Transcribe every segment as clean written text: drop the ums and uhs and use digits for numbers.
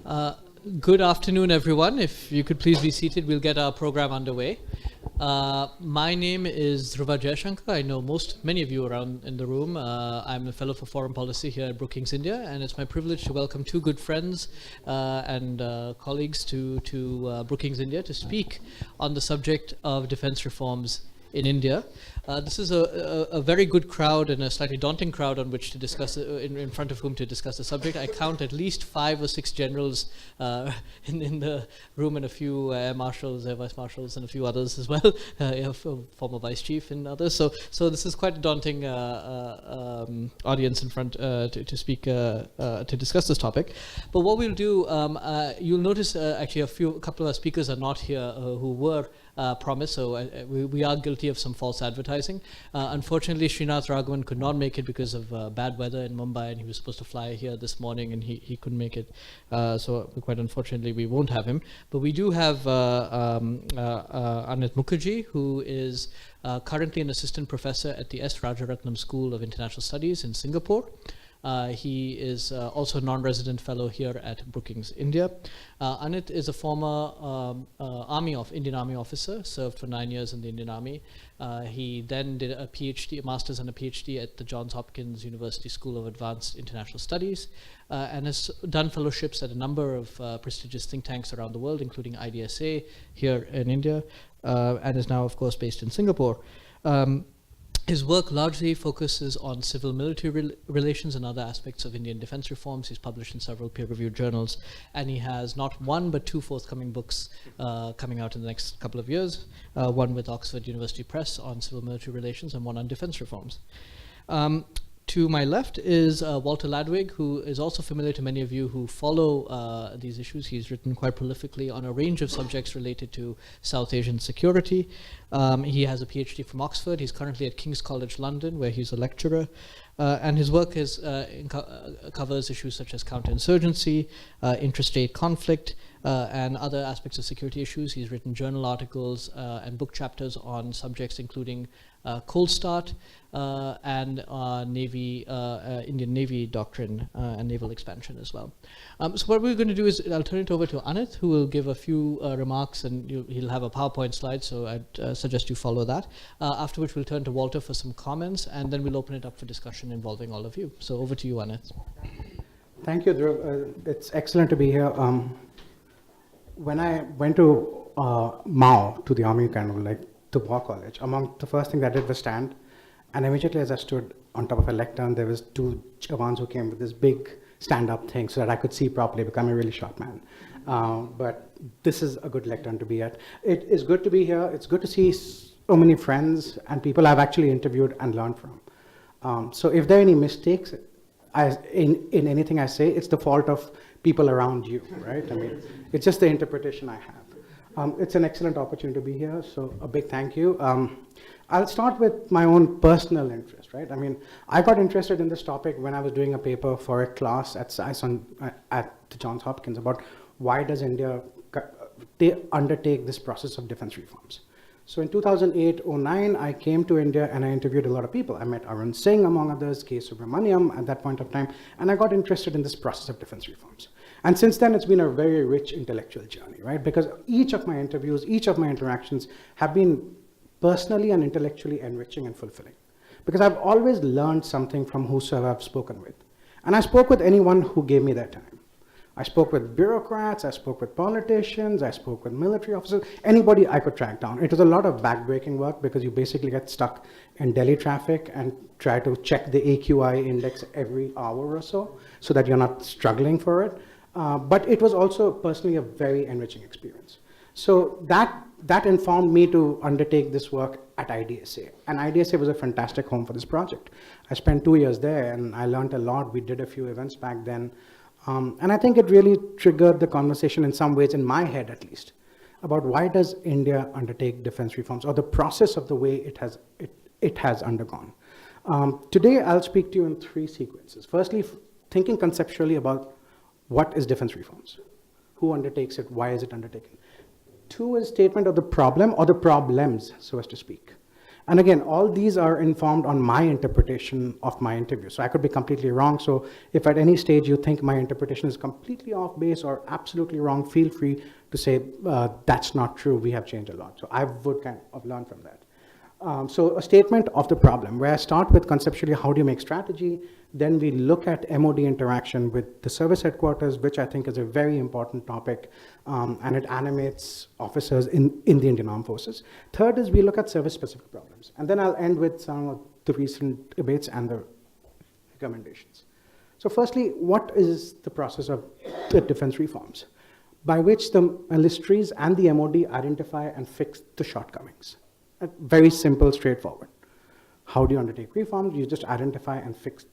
Uh, Good afternoon, everyone. If you could please be seated, we'll get our program underway. My name is Dhruva Jaishankar. I know many of you around in the room. I'm a fellow for foreign policy here at Brookings, India, and it's my privilege to welcome two good friends and colleagues to Brookings, India, to speak on the subject of defense reforms in India. This is a very good crowd and a slightly daunting crowd on which to discuss, in front of whom to discuss the subject. I count at least 5 or 6 generals in the room, and a few air marshals, air vice marshals, and a few others as well, former vice chief and others. So this is quite a daunting audience in front to speak, to discuss this topic. But what we'll do, you'll notice actually a couple of our speakers are not here who were promised, so we are guilty of some false advertising. Unfortunately, Srinath Raghavan could not make it because of bad weather in Mumbai, and he was supposed to fly here this morning, and he couldn't make it. So quite unfortunately, we won't have him. But we do have Anit Mukherjee, who is currently an assistant professor at the S. Rajaratnam School of International Studies in Singapore. He is also a non-resident fellow here at Brookings, India. Anit is a former Indian Army officer, served for 9 years in the Indian Army. He then did a PhD, a master's and a PhD at the Johns Hopkins University School of Advanced International Studies, and has done fellowships at a number of prestigious think tanks around the world, including IDSA here in India, and is now, of course, based in Singapore. His work largely focuses on civil-military relations and other aspects of Indian defense reforms. He's published in several peer-reviewed journals, and he has not one but 2 forthcoming books coming out in the next couple of years, one with Oxford University Press on civil-military relations and one on defense reforms. To my left is Walter Ladwig, who is also familiar to many of you who follow these issues. He's written quite prolifically on a range of subjects related to South Asian security. He has a PhD from Oxford. He's currently at King's College London, where he's a lecturer. And his work covers issues such as counterinsurgency, interstate conflict, and other aspects of security issues. He's written journal articles and book chapters on subjects including cold start and Indian Navy doctrine and naval expansion as well. So what we're going to do is I'll turn it over to Anit, who will give a few remarks, and he'll have a PowerPoint slide, so I'd suggest you follow that. After which we'll turn to Walter for some comments, and then we'll open it up for discussion involving all of you. So over to you, Anit. Thank you, Dhruv. It's excellent to be here. When I went to Mao, to the army, kind of like to war college, among the first thing that I did was stand, and immediately as I stood on top of a lectern, there was 2 Jawans who came with this big stand-up thing so that I could see properly, become a really short man. But this is a good lectern to be at. It is good to be here. It's good to see so many friends and people I've actually interviewed and learned from. So if there are any mistakes in anything I say, it's the fault of people around you, right? I mean, it's just the interpretation I have. It's an excellent opportunity to be here, so a big thank you. I'll start with my own personal interest, right? I mean, I got interested in this topic when I was doing a paper for a class at the Johns Hopkins about why does India undertake this process of defense reforms. So in 2008-09, I came to India and I interviewed a lot of people. I met Arun Singh, among others, K. Subramaniam at that point of time, and I got interested in this process of defense reforms. And since then, it's been a very rich intellectual journey, right? Because each of my interviews, each of my interactions have been personally and intellectually enriching and fulfilling. Because I've always learned something from whosoever I've spoken with. And I spoke with anyone who gave me their time. I spoke with bureaucrats, I spoke with politicians, I spoke with military officers, anybody I could track down. It was a lot of backbreaking work because you basically get stuck in Delhi traffic and try to check the AQI index every hour or so that you're not struggling for it. But it was also personally a very enriching experience. So that informed me to undertake this work at IDSA. And IDSA was a fantastic home for this project. I spent 2 years there and I learned a lot. We did a few events back then. And I think it really triggered the conversation in some ways, in my head at least, about why does India undertake defense reforms, or the process of the way it has undergone. Today, I'll speak to you in 3 sequences. Firstly, thinking conceptually about what is defense reforms, who undertakes it, why is it undertaken. 2 is statement of the problem or the problems, so as to speak. And again, all these are informed on my interpretation of my interview. So I could be completely wrong. So if at any stage you think my interpretation is completely off base or absolutely wrong, feel free to say, that's not true, we have changed a lot. So I would kind of learn from that. So a statement of the problem, where I start with conceptually, how do you make strategy? Then we look at MOD interaction with the service headquarters, which I think is a very important topic, and it animates officers in the Indian Armed Forces. Third is we look at service-specific problems. And then I'll end with some of the recent debates and the recommendations. So firstly, what is the process of the defense reforms? By which the militaries and the MOD identify and fix the shortcomings. Very simple, straightforward. How do you undertake reforms? You just identify and fix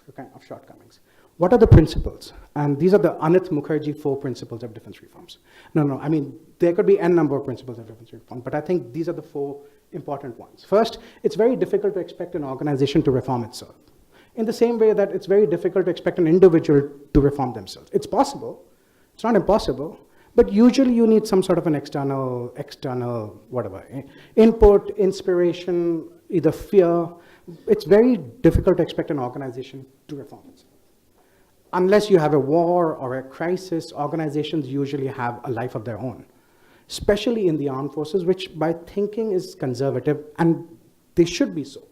the kind of shortcomings. What are the principles? And these are the Anit Mukherjee 4 principles of defense reforms. No, I mean, there could be n number of principles of defense reform, but I think these are the 4 important ones. First, it's very difficult to expect an organization to reform itself. In the same way that it's very difficult to expect an individual to reform themselves. It's possible, it's not impossible, but usually you need some sort of an external, whatever, input, inspiration, either fear. It's very difficult to expect an organization to reform itself. Unless you have a war or a crisis, organizations usually have a life of their own, especially in the armed forces, which by thinking is conservative, and they should be so,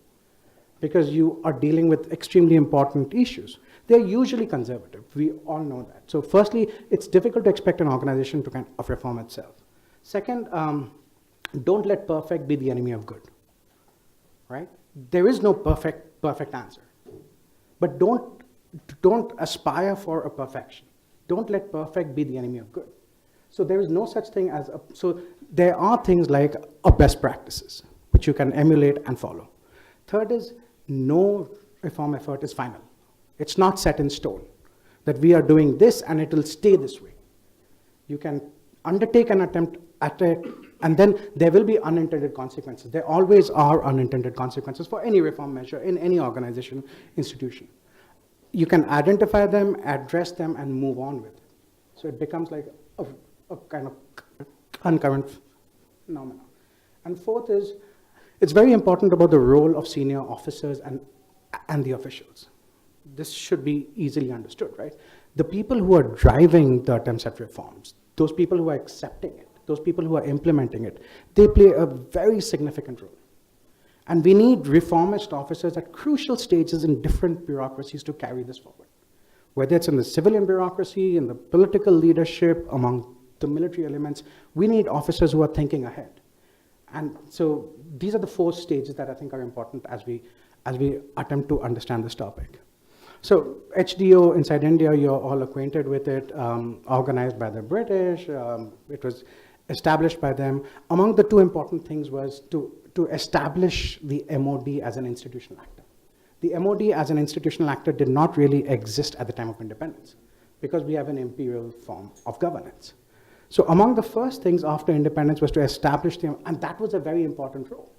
because you are dealing with extremely important issues. They're usually conservative. We all know that. So firstly, it's difficult to expect an organization to kind of reform itself. Second, don't let perfect be the enemy of good, right? There is no perfect answer. But don't aspire for a perfection. Don't let perfect be the enemy of good. So there is no such thing as so there are things like best practices, which you can emulate and follow. Third is no reform effort is final. It's not set in stone that we are doing this and it will stay this way. You can undertake an attempt at it, and then there will be unintended consequences. There always are unintended consequences for any reform measure in any organization, institution. You can identify them, address them, and move on with it. So it becomes like a kind of concurrent phenomenon. And fourth is, it's very important about the role of senior officers and the officials. This should be easily understood, right? The people who are driving the attempts at reforms, those people who are accepting it, those people who are implementing it, they play a very significant role. And we need reformist officers at crucial stages in different bureaucracies to carry this forward. Whether it's in the civilian bureaucracy, in the political leadership, among the military elements, we need officers who are thinking ahead. And so these are the 4 stages that I think are important as we attempt to understand this topic. So HDO inside India, you're all acquainted with it, organized by the British. It was established by them. Among the 2 important things was to establish the MOD as an institutional actor. The MOD as an institutional actor did not really exist at the time of independence because we have an imperial form of governance. So among the first things after independence was to establish them, and that was a very important role.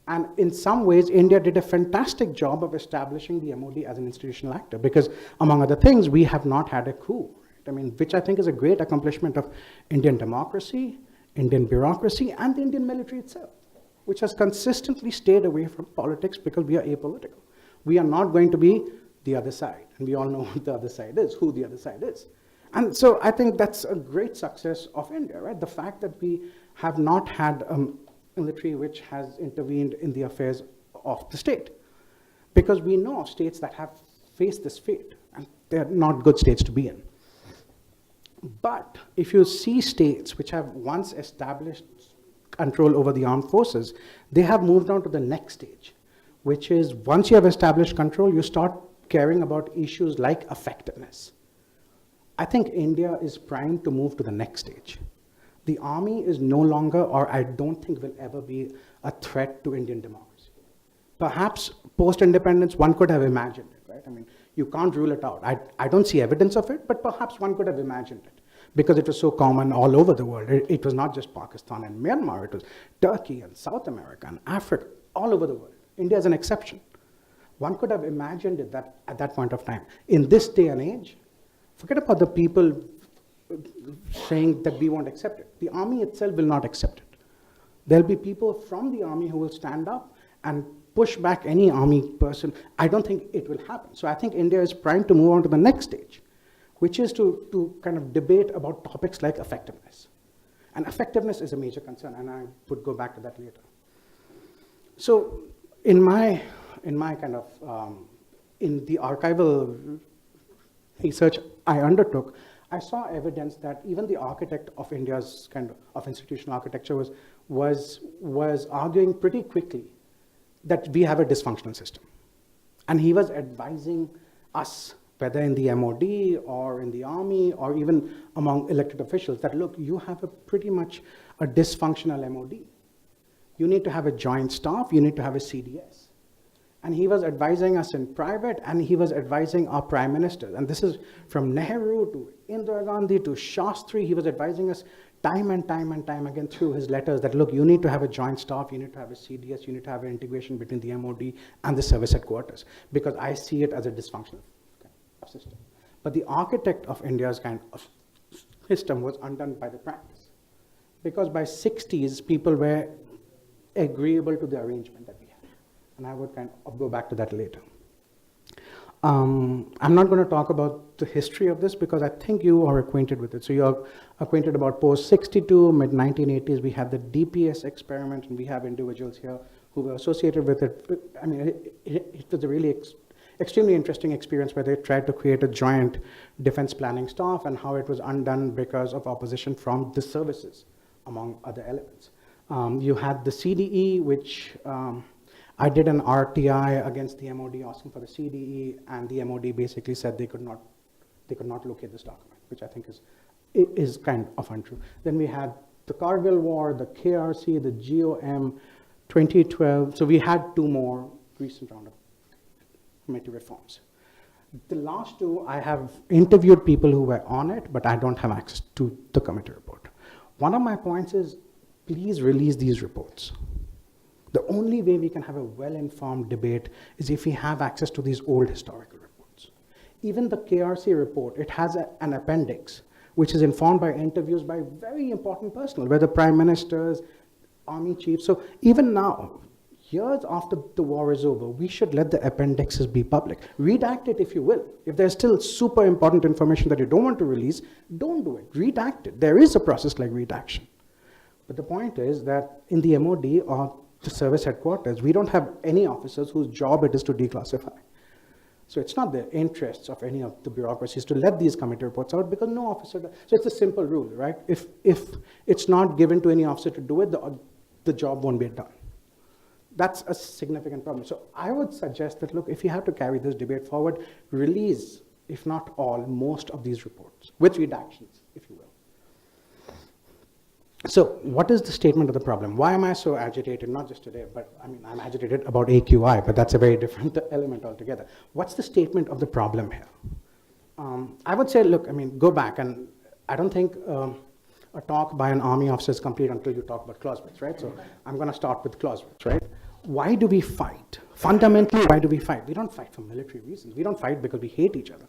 And in some ways, India did a fantastic job of establishing the MOD as an institutional actor because, among other things, we have not had a coup. Right? I mean, which I think is a great accomplishment of Indian democracy, Indian bureaucracy, and the Indian military itself, which has consistently stayed away from politics because we are apolitical. We are not going to be the other side. And we all know what the other side is, who the other side is. And so I think that's a great success of India, right? The fact that we have not had military which has intervened in the affairs of the state. Because we know of states that have faced this fate, and they're not good states to be in. But if you see states which have once established control over the armed forces, they have moved on to the next stage, which is once you have established control, you start caring about issues like effectiveness. I think India is primed to move to the next stage. The army is no longer, or I don't think will ever be, a threat to Indian democracy. Perhaps post-independence, one could have imagined it, right? I mean, you can't rule it out. I don't see evidence of it, but perhaps one could have imagined it because it was so common all over the world. It was not just Pakistan and Myanmar, it was Turkey and South America and Africa, all over the world. India is an exception. One could have imagined it that at that point of time. In this day and age, forget about the people saying that we won't accept it. The army itself will not accept it. There'll be people from the army who will stand up and push back any army person, I don't think it will happen. So I think India is primed to move on to the next stage, which is to kind of debate about topics like effectiveness. And effectiveness is a major concern, and I would go back to that later. So in my kind of, in the archival research I undertook, I saw evidence that even the architect of India's kind of institutional architecture was arguing pretty quickly that we have a dysfunctional system. And he was advising us, whether in the MOD or in the army or even among elected officials, that look, you have a pretty much a dysfunctional MOD. You need to have a joint staff, you need to have a CDS. And he was advising us in private, and he was advising our prime ministers. And this is from Nehru to Indira Gandhi to Shastri. He was advising us time and time and time again through his letters that, look, you need to have a joint staff, you need to have a CDS, you need to have an integration between the MOD and the service headquarters, because I see it as a dysfunctional system. But the architect of India's kind of system was undone by the practice, because by 60s, people were agreeable to the arrangement that we had. And I would kind of go back to that later. I'm not going to talk about the history of this because I think you are acquainted with it. So you're acquainted about post-62, mid-1980s, we had the DPS experiment, and we have individuals here who were associated with it. I mean, it was a really extremely interesting experience where they tried to create a joint defense planning staff and how it was undone because of opposition from the services, among other elements. You had the CDE, which I did an RTI against the MOD asking for the CDE, and the MOD basically said they could not locate this document, which I think is kind of untrue. Then we had the Kargil War, the KRC, the GOM, 2012. So we had two more recent round of committee reforms. The last two, I have interviewed people who were on it, but I don't have access to the committee report. One of my points is, please release these reports. The only way we can have a well-informed debate is if we have access to these old historical reports. Even the KRC report, it has an appendix, which is informed by interviews by very important personnel, whether prime ministers, army chiefs. So even now, years after the war is over, we should let the appendixes be public. Redact it if you will. If there's still super important information that you don't want to release, don't do it. Redact it. There is a process like redaction. But the point is that in the MOD or the service headquarters, we don't have any officers whose job it is to declassify. So it's not the interests of any of the bureaucracies to let these committee reports out, because no officer does. So it's a simple rule, right? If it's not given to any officer to do it, the job won't be done. That's a significant problem. So I would suggest that, look, if you have to carry this debate forward, release, if not all, most of these reports, with redactions, if you will. So what is the statement of the problem? Why am I so agitated? Not just today, but I mean, I'm agitated about AQI, but that's a very different element altogether. What's the statement of the problem here? I would say, look, I mean, go back, and I don't think a talk by an army officer is complete until you talk about Clausewitz, right? So I'm going to start with Clausewitz, right? Why do we fight? Fundamentally, why do we fight? We don't fight for military reasons. We don't fight because we hate each other.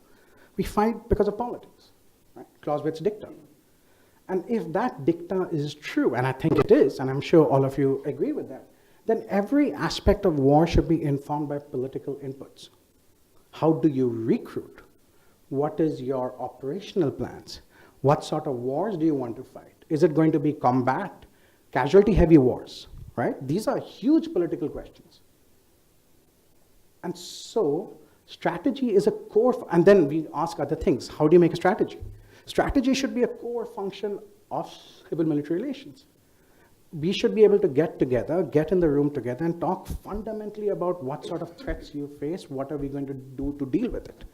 We fight because of politics, right? Clausewitz dicta. And if that dicta is true, and I think it is, and I'm sure all of you agree with that, then every aspect of war should be informed by political inputs. How do you recruit? What is your operational plans? What sort of wars do you want to fight? Is it going to be combat, casualty-heavy wars, right? These are huge political questions. And so strategy is a core, and then we ask other things. How do you make a strategy? Strategy should be a core function of civil-military relations. We should be able to get together, get in the room together, and talk fundamentally about what sort of threats you face, what are we going to do to deal with it.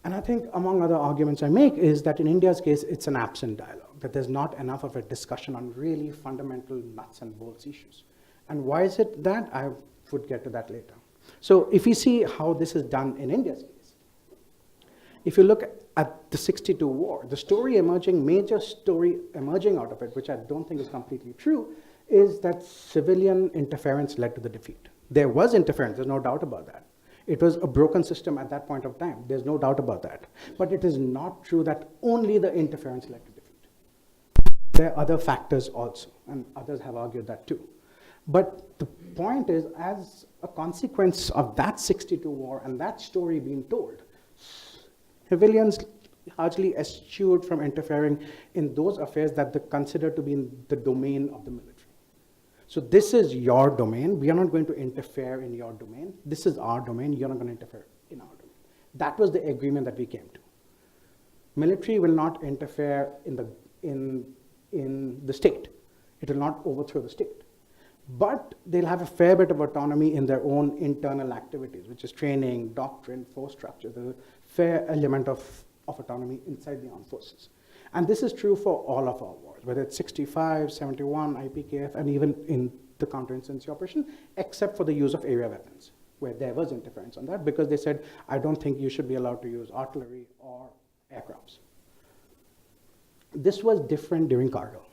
And I think among other arguments I make is that in India's case, it's an absent dialogue, that there's not enough of a discussion on really fundamental nuts and bolts issues. And why is it that? I would get to that later. So if we see how this is done in India's case, if you look at the 62 war, the major story emerging out of it, which I don't think is completely true, is that civilian interference led to the defeat. There was interference, there's no doubt about that. It was a broken system at that point of time, there's no doubt about that. But it is not true that only the interference led to defeat. There are other factors also, and others have argued that too. But the point is, as a consequence of that 62 war and that story being told, civilians largely eschewed from interfering in those affairs that they consider to be in the domain of the military. So this is your domain. We are not going to interfere in your domain. This is our domain. You're not going to interfere in our domain. That was the agreement that we came to. Military will not interfere in the state. It will not overthrow the state. But they'll have a fair bit of autonomy in their own internal activities, which is training, doctrine, force structure. There's a fair element of autonomy inside the armed forces. And this is true for all of our wars, whether it's 65, 71, IPKF, and even in the counterinsurgency operation, except for the use of area weapons, where there was interference on that, because they said, I don't think you should be allowed to use artillery or aircrafts. This was different during Kargil,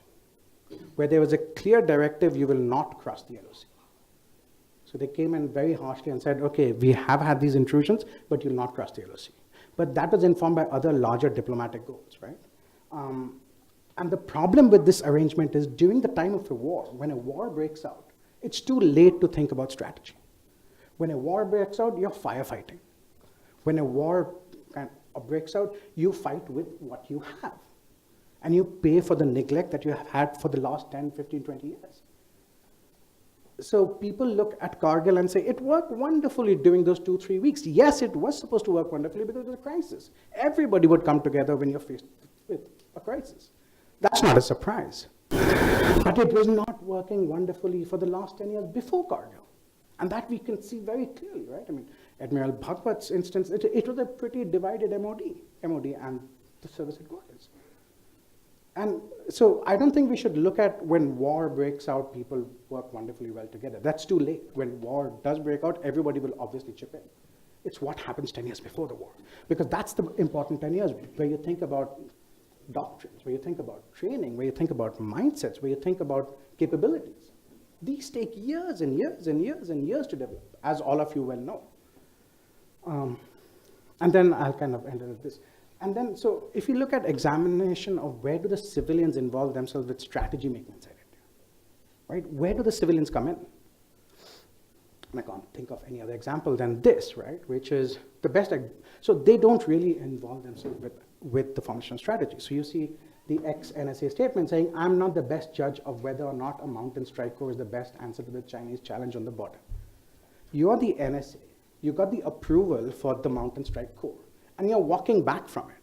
where there was a clear directive, you will not cross the LOC. So they came in very harshly and said, okay, we have had these intrusions, but you'll not cross the LOC. But that was informed by other larger diplomatic goals, right? And the problem with this arrangement is during the time of a war, when a war breaks out, it's too late to think about strategy. When a war breaks out, you're firefighting. When a war breaks out, you fight with what you have. And you pay for the neglect that you have had for the last 10, 15, 20 years. So people look at Kargil and say, it worked wonderfully during those 2-3 weeks. Yes, it was supposed to work wonderfully because it was a crisis. Everybody would come together when you're faced with a crisis. That's not a surprise. But it was not working wonderfully for the last 10 years before Kargil. And that we can see very clearly, right? I mean, Admiral Bhagwat's instance, it was a pretty divided MOD and the service headquarters. And so I don't think we should look at when war breaks out, people work wonderfully well together. That's too late. When war does break out, everybody will obviously chip in. It's what happens 10 years before the war. Because that's the important 10 years where you think about doctrines, where you think about training, where you think about mindsets, where you think about capabilities. These take years and years and years and years to develop, as all of you well know. And then I'll kind of end with this. And then, so if you look at examination of where do the civilians involve themselves with strategy making inside India, right? Where do the civilians come in? And I can't think of any other example than this, right? Which is the best. So they don't really involve themselves with the formation strategy. So you see the ex-NSA statement saying, I'm not the best judge of whether or not a mountain strike corps is the best answer to the Chinese challenge on the border. You are the NSA. You got the approval for the mountain strike corps. And you're walking back from it.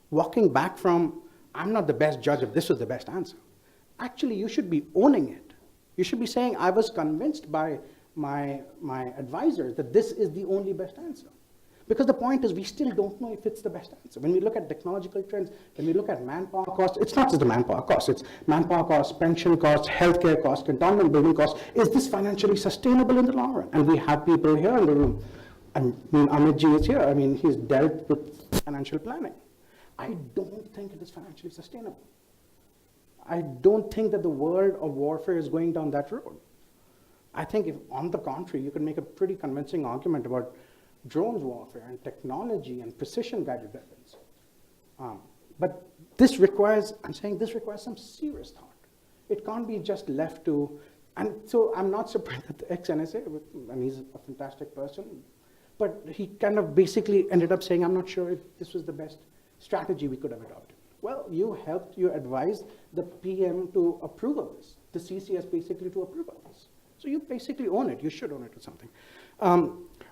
Walking back from, I'm not the best judge if this was the best answer. Actually, you should be owning it. You should be saying, I was convinced by my advisors that this is the only best answer. Because the point is, we still don't know if it's the best answer. When we look at technological trends, when we look at manpower costs, it's not just the manpower costs, it's manpower costs, pension costs, healthcare costs, cantonment building costs. Is this financially sustainable in the long run? And we have people here in the room. I mean, Anit is here. I mean, he's dealt with financial planning. I don't think it is financially sustainable. I don't think that the world of warfare is going down that road. I think if, on the contrary, you can make a pretty convincing argument about drones warfare and technology and precision-guided weapons. But this requires, I'm saying this requires some serious thought. It can't be just left to, and so I'm not surprised that the ex-NSA, and he's a fantastic person, but he kind of basically ended up saying, I'm not sure if this was the best strategy we could have adopted. Well, you advised the PM to approve of this, the CCS basically to approve of this. So you basically own it, you should own it or something.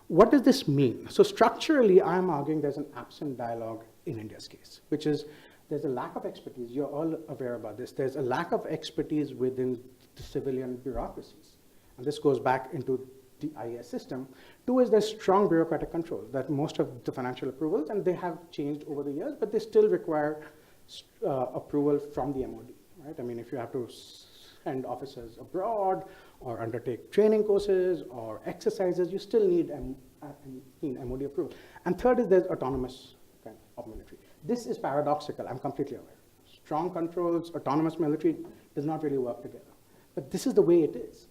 What does this mean? So structurally, I'm arguing there's an absent dialogue in India's case, which is there's a lack of expertise. You're all aware about this. There's a lack of expertise within the civilian bureaucracies. And this goes back into the IAS system. Two is there's strong bureaucratic control that most of the financial approvals, and they have changed over the years, but they still require approval from the MOD, right? I mean, if you have to send officers abroad or undertake training courses or exercises, you still need MOD approval. And third is there's autonomous kind of military. This is paradoxical, I'm completely aware. Strong controls, autonomous military does not really work together. But this is the way it is.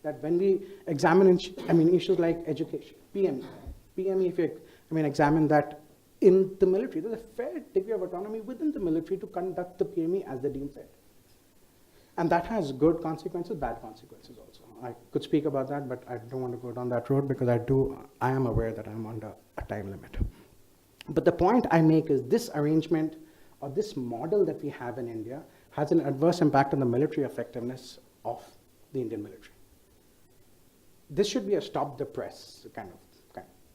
That when we examine issues like education, PME, if you examine that in the military, there's a fair degree of autonomy within the military to conduct the PME as the dean said. And that has good consequences, bad consequences also. I could speak about that, but I don't want to go down that road because I am aware that I'm under a time limit. But the point I make is this arrangement or this model that we have in India has an adverse impact on the military effectiveness of the Indian military. This should be a stop the press kind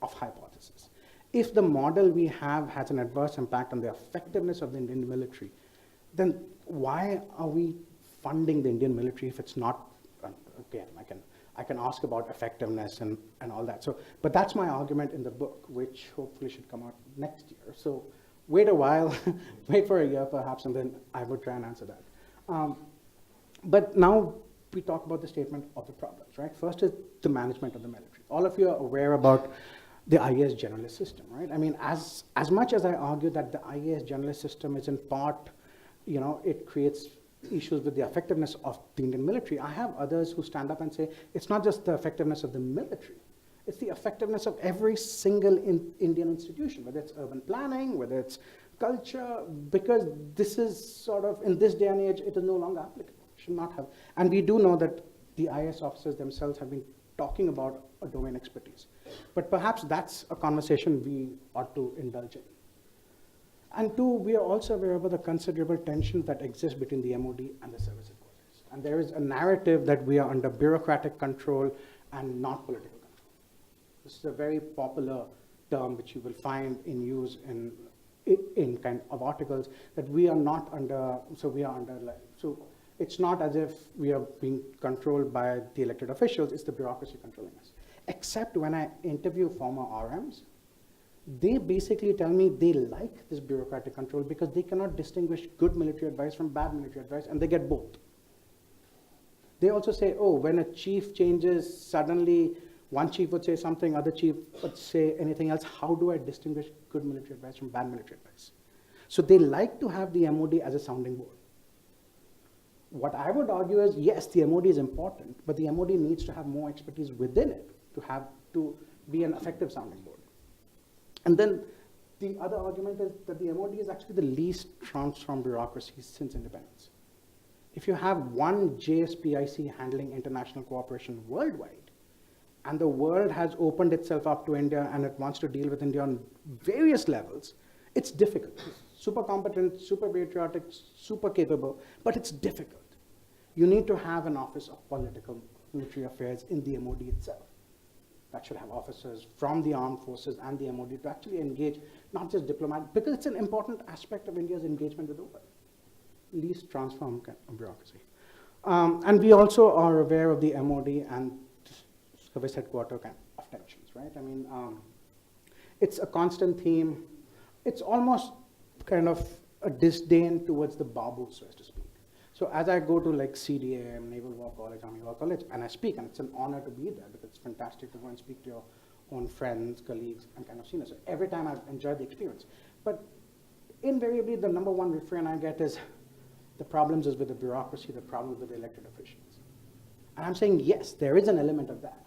of hypothesis. If the model we have has an adverse impact on the effectiveness of the Indian military, then why are we funding the Indian military if it's not, again, I can ask about effectiveness and all that. So, but that's my argument in the book, which hopefully should come out next year. So wait a while, wait for a year perhaps, and then I would try and answer that. But now we talk about the statement of the problems, right? First is the management of the military. All of you are aware about the IAS generalist system, right? I mean, as much as I argue that the IAS generalist system is in part, it creates issues with the effectiveness of the Indian military, I have others who stand up and say, it's not just the effectiveness of the military, it's the effectiveness of every single Indian institution, whether it's urban planning, whether it's culture, because this is sort of, in this day and age, it is no longer applicable, should not have. And we do know that the IAS officers themselves have been talking about a domain expertise. But perhaps that's a conversation we ought to indulge in. And two, we are also aware of the considerable tensions that exist between the MOD and the service headquarters. And there is a narrative that we are under bureaucratic control and not political control. This is a very popular term which you will find in use in kind of articles, that we are not under, so it's not as if we are being controlled by the elected officials, it's the bureaucracy controlling us. Except when I interview former RMs, they basically tell me they like this bureaucratic control because they cannot distinguish good military advice from bad military advice, and they get both. They also say, oh, when a chief changes, suddenly one chief would say something, other chief would say anything else. How do I distinguish good military advice from bad military advice? So they like to have the MOD as a sounding board. What I would argue is, yes, the MOD is important, but the MOD needs to have more expertise within it to be an effective sounding board. And then the other argument is that the MOD is actually the least transformed bureaucracy since independence. If you have one JSPIC handling international cooperation worldwide, and the world has opened itself up to India and it wants to deal with India on various levels, it's difficult. It's super competent, super patriotic, super capable, but it's difficult. You need to have an office of political military affairs in the MOD itself. That should have officers from the armed forces and the MOD to actually engage, not just diplomatic, because it's an important aspect of India's engagement with the world. Least transformed bureaucracy. And we also are aware of the MOD and service headquarters kind of tensions, right? I mean, it's a constant theme. It's almost kind of a disdain towards the Babu, so as to speak. So as I go to like CDA, Naval War College, Army War College, and I speak, and it's an honor to be there because it's fantastic to go and speak to your own friends, colleagues, and kind of seniors. So every time I've enjoyed the experience. But invariably, the number one refrain I get is the problems is with the bureaucracy, the problems with the elected officials. And I'm saying, yes, there is an element of that.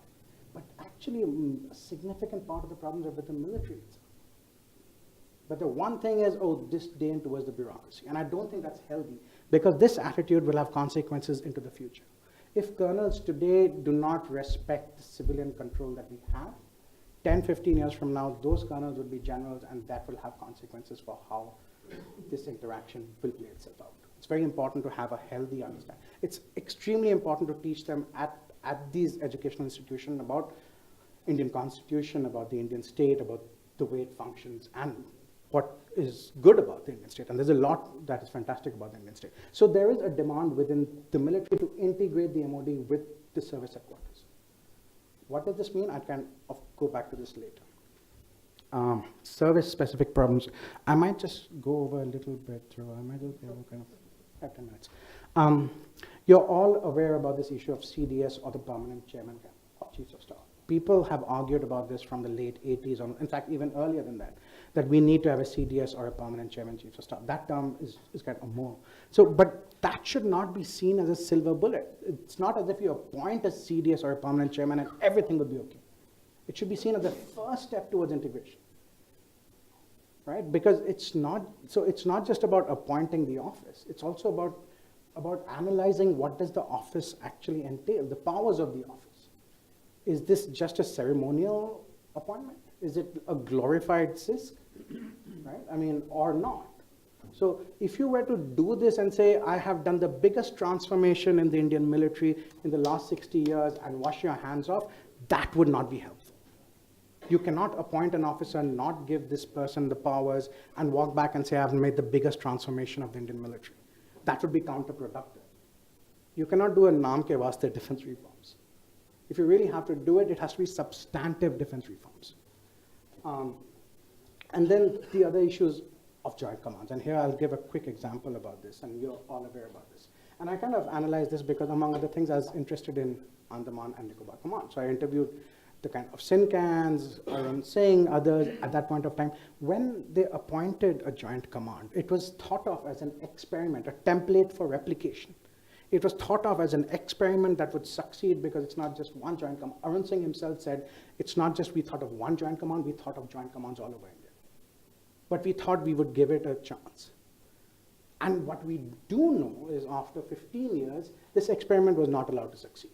But actually, a significant part of the problems are with the military itself. But the one thing is, oh, disdain towards the bureaucracy. And I don't think that's healthy, because this attitude will have consequences into the future. If colonels today do not respect the civilian control that we have, 10, 15 years from now, those colonels will be generals, and that will have consequences for how this interaction will play itself out. It's very important to have a healthy understanding. It's extremely important to teach them at these educational institutions about Indian Constitution, about the Indian state, about the way it functions, and what is good about the Indian state. And there's a lot that is fantastic about the Indian state. So there is a demand within the military to integrate the MOD with the service headquarters. What does this mean? I can go back to this later. Service-specific problems. I might just go over a little bit through. I might just go kind of 10 minutes. You're all aware about this issue of CDS, or the permanent chairman of chiefs of staff. People have argued about this from the late 80s, or in fact even earlier than that, that we need to have a CDS or a permanent chairman chief of staff. That term is kind of more. So, but that should not be seen as a silver bullet. It's not as if you appoint a CDS or a permanent chairman and everything will be okay. It should be seen as the first step towards integration, right? Because it's not just about appointing the office. It's also about about analyzing what does the office actually entail, the powers of the office. Is this just a ceremonial appointment? Is it a glorified CISC, right? I mean, or not? So if you were to do this and say, I have done the biggest transformation in the Indian military in the last 60 years and wash your hands off, that would not be helpful. You cannot appoint an officer and not give this person the powers and walk back and say, I've made the biggest transformation of the Indian military. That would be counterproductive. You cannot do a naam ke vaste defense reforms. If you really have to do it, it has to be substantive defense reforms. And then the other issues of joint commands. And here I'll give a quick example about this, and you're all aware about this. And I kind of analyzed this because, among other things, I was interested in Andaman and Nicobar Command. So I interviewed the kind of Sincans, Arun Singh, others at that point of time. When they appointed a joint command, it was thought of as an experiment, a template for replication. It was thought of as an experiment that would succeed because it's not just one joint command. Arun Singh himself said, it's not just we thought of one joint command, we thought of joint commands all over India. But we thought we would give it a chance. And what we do know is after 15 years, this experiment was not allowed to succeed.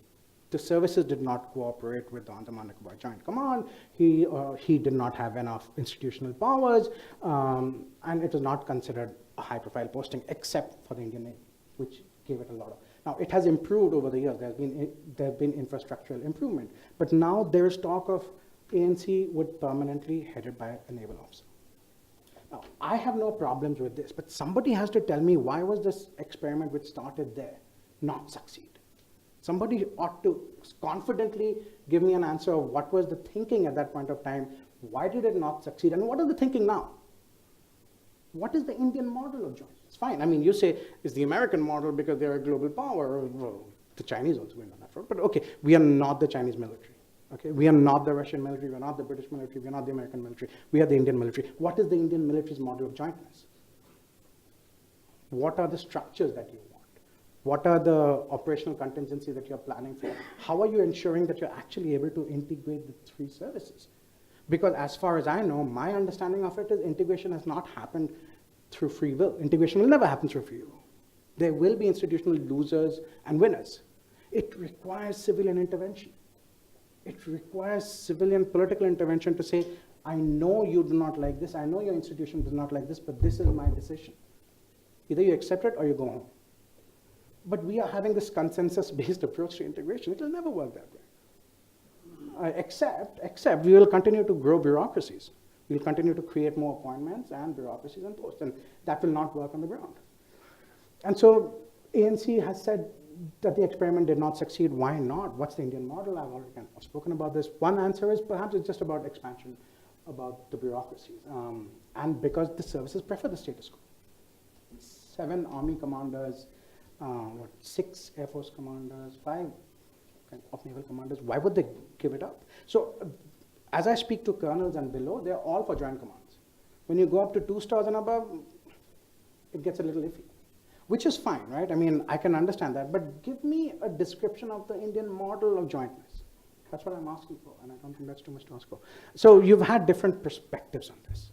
The services did not cooperate with the Andaman Nicobar Joint Command. He did not have enough institutional powers, and it was not considered a high-profile posting except for the Indian Navy, which gave it a lot of. Now, it has improved over the years. There have been infrastructural improvement. But now there is talk of ANC would permanently headed by a naval officer. Now, I have no problems with this, but somebody has to tell me why was this experiment which started there not succeed? Somebody ought to confidently give me an answer of what was the thinking at that point of time, why did it not succeed, and what is the thinking now? What is the Indian model of joint? It's fine. I mean, you say it's the American model because they're a global power. Well, the Chinese also went on that front. But okay, we are not the Chinese military. Okay, we are not the Russian military. We are not the British military. We are not the American military. We are the Indian military. What is the Indian military's model of jointness? What are the structures that you want? What are the operational contingencies that you're planning for? How are you ensuring that you're actually able to integrate the three services? Because as far as I know, my understanding of it is integration has not happened through free will. Integration will never happen through free will. There will be institutional losers and winners. It requires civilian intervention. It requires civilian political intervention to say, I know you do not like this, I know your institution does not like this, but this is my decision. Either you accept it or you go home. But we are having this consensus-based approach to integration. It will never work that way. Except we will continue to grow bureaucracies. We'll continue to create more appointments and bureaucracies and posts, and that will not work on the ground. And so ANC has said that the experiment did not succeed. Why not? What's the Indian model? I've already kind of spoken about this. One answer is perhaps it's just about expansion, about the bureaucracies, and because the services prefer the status quo. 7 army commanders, 6 Air Force commanders, 5 of naval commanders. Why would they give it up? So as I speak to colonels and below, they're all for joint commands. When you go up to 2 stars and above, it gets a little iffy, which is fine, right? I mean, I can understand that, but give me a description of the Indian model of jointness. That's what I'm asking for, and I don't think that's too much to ask for. So you've had different perspectives on this,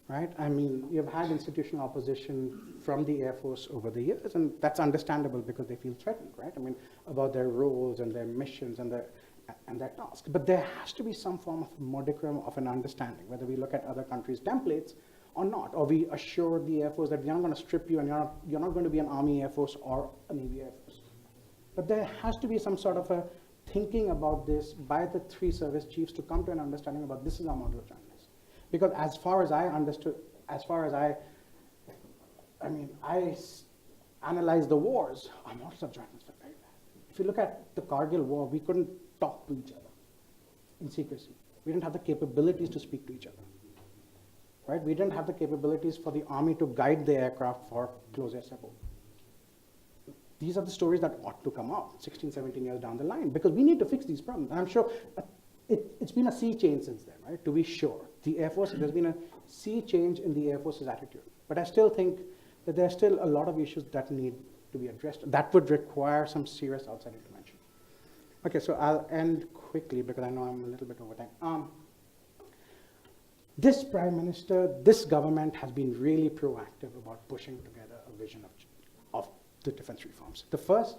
right? I mean, you've had institutional opposition from the Air Force over the years, and that's understandable because they feel threatened, right? I mean, about their roles and their missions and their tasks. But there has to be some form of modicum of an understanding, whether we look at other countries' templates or not, or we assure the Air Force that we're not going to strip you and you're not going to be an Army Air Force or a Navy Air Force. But there has to be some sort of a thinking about this by the 3 service chiefs to come to an understanding about this is our model of jointness. Because as far as I understood, I analyzed the wars, our models of jointness were very bad. If you look at the Kargil war, we couldn't talk to each other in secrecy. We didn't have the capabilities to speak to each other. Right? We didn't have the capabilities for the army to guide the aircraft for close air support. These are the stories that ought to come out 16, 17 years down the line, because we need to fix these problems. And I'm sure it's been a sea change since then, right? To be sure. The Air Force, there's been a sea change in the Air Force's attitude. But I still think that there are still a lot of issues that need to be addressed. That would require some serious outside intervention. Okay, so I'll end quickly because I know I'm a little bit over time. This Prime Minister, this government has been really proactive about pushing together a vision of the defense reforms. The first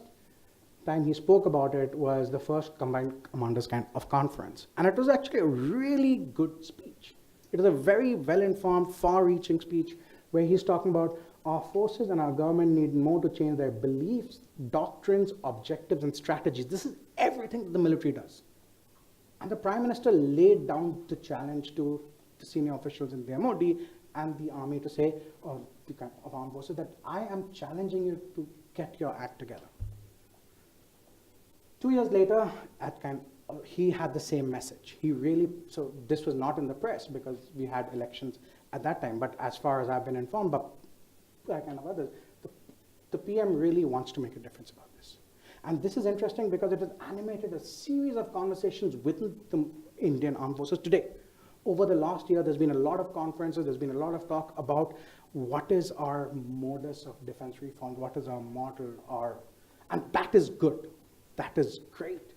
time he spoke about it was the first combined commanders kind of conference. And it was actually a really good speech. It was a very well-informed, far-reaching speech where he's talking about our forces and our government need more to change their beliefs, doctrines, objectives, and strategies. This is everything the military does. And the Prime Minister laid down the challenge to the senior officials in the MOD and the army to say, or the kind of armed forces, that I am challenging you to get your act together. 2 years later, he had the same message. So this was not in the press because we had elections at that time, but as far as I've been informed, but that kind of others, the PM really wants to make a difference about this. And this is interesting because it has animated a series of conversations within the Indian Armed Forces today. Over the last year, there's been a lot of conferences, there's been a lot of talk about what is our modus of defense reform, what is our model, and that is good, that is great.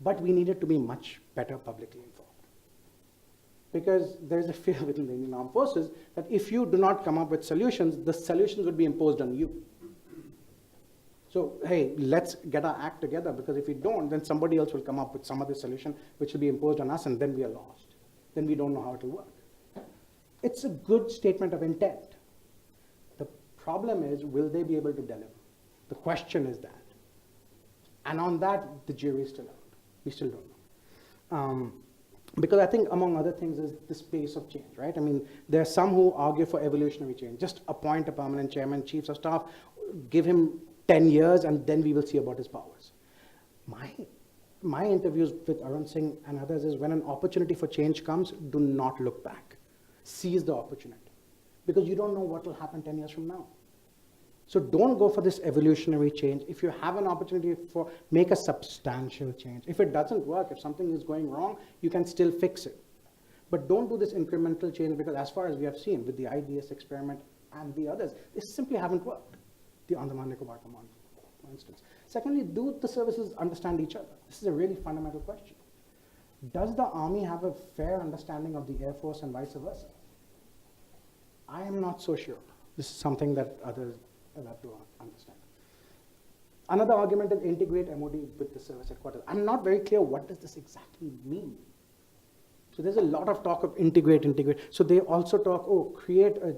But we needed to be much better publicly informed. Because there's a fear within the Indian Armed Forces that if you do not come up with solutions, the solutions would be imposed on you. So, hey, let's get our act together, because if we don't, then somebody else will come up with some other solution which will be imposed on us, and then we are lost. Then we don't know how it will work. It's a good statement of intent. The problem is, will they be able to deliver? The question is that. And on that, the jury is still out. We still don't know. Because I think, among other things, is the space of change, right? I mean, there are some who argue for evolutionary change. Just appoint a permanent chairman, chiefs of staff, give him 10 years, and then we will see about his powers. My interviews with Arun Singh and others is when an opportunity for change comes, do not look back. Seize the opportunity. Because you don't know what will happen 10 years from now. So don't go for this evolutionary change. If you have an opportunity make a substantial change. If it doesn't work, if something is going wrong, you can still fix it. But don't do this incremental change, because as far as we have seen with the IDS experiment and the others, they simply haven't worked. The Andaman Nicobar Command, for instance. Secondly, do the services understand each other? This is a really fundamental question. Does the Army have a fair understanding of the Air Force and vice versa? I am not so sure. This is something that others have to understand. Another argument is integrate MOD with the service headquarters. I'm not very clear what does this exactly mean. So there's a lot of talk of integrate. So they also talk, create a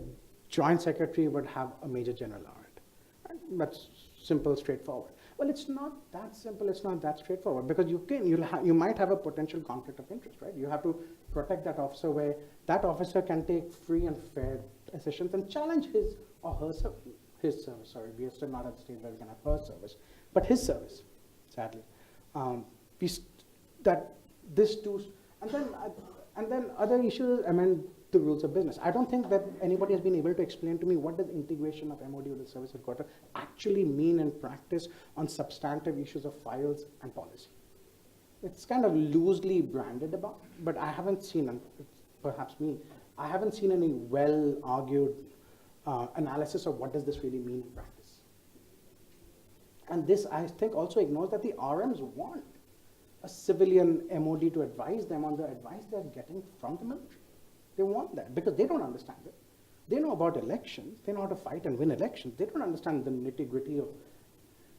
joint secretary would have a major general on it. Right? That's simple, straightforward. Well, it's not that simple, it's not that straightforward, because you might have a potential conflict of interest, right? You have to protect that officer where that officer can take free and fair decisions and challenge his or her service. His service, sorry, we are still not at the stage where we can have her service, but his service, sadly. And then other issues amend the rules of business. I don't think that anybody has been able to explain to me what does integration of MOD with the service headquarters actually mean in practice on substantive issues of files and policy. It's kind of loosely branded about, but I haven't seen, and perhaps me, I haven't seen any well-argued analysis of what does this really mean in practice. And this, I think, also ignores that the RMs want a civilian MOD to advise them on the advice they're getting from the military. They want that because they don't understand it. They know about elections. They know how to fight and win elections. They don't understand the nitty-gritty of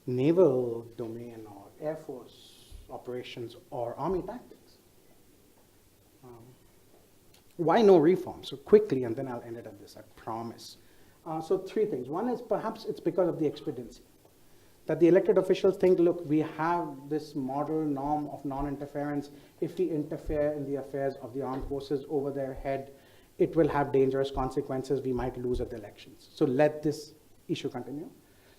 naval domain or Air Force operations or Army tactics. Why no reform? So quickly, and then I'll end it at this, I promise. So three things. One is perhaps it's because of the expediency. That the elected officials think, look, we have this model norm of non-interference. If we interfere in the affairs of the armed forces over their head, it will have dangerous consequences. We might lose at the elections. So let this issue continue.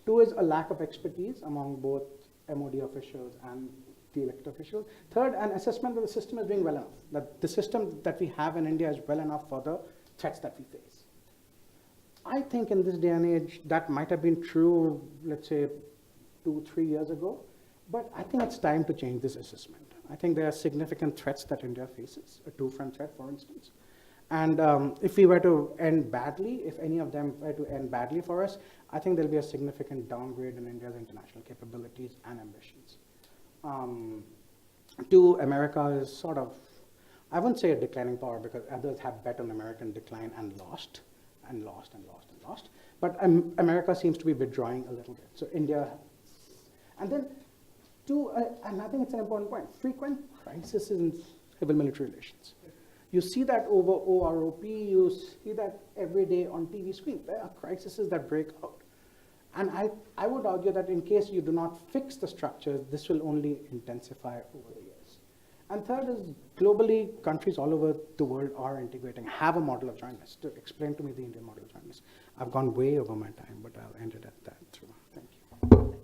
Two is a lack of expertise among both MOD officials and the elected officials. Third, an assessment that the system is doing well enough. That the system that we have in India is well enough for the threats that we face. I think in this day and age, that might have been true, let's say, 2-3 years ago, but I think it's time to change this assessment. I think there are significant threats that India faces, a two-front threat, for instance. And if we were to end badly, if any of them were to end badly for us, I think there'll be a significant downgrade in India's international capabilities and ambitions. Two, America is sort of, I wouldn't say a declining power because others have bet on American decline and lost, and lost, and lost, and lost. But America seems to be withdrawing a little bit. So India, and then and I think it's an important point, frequent crises in civil military relations. You see that over OROP, you see that every day on TV screen. There are crises that break out. And I would argue that in case you do not fix the structures, this will only intensify over the years. And third is, globally, countries all over the world are integrating, have a model of jointness. To explain to me the Indian model of jointness. I've gone way over my time, but I'll end it at that. Thank you.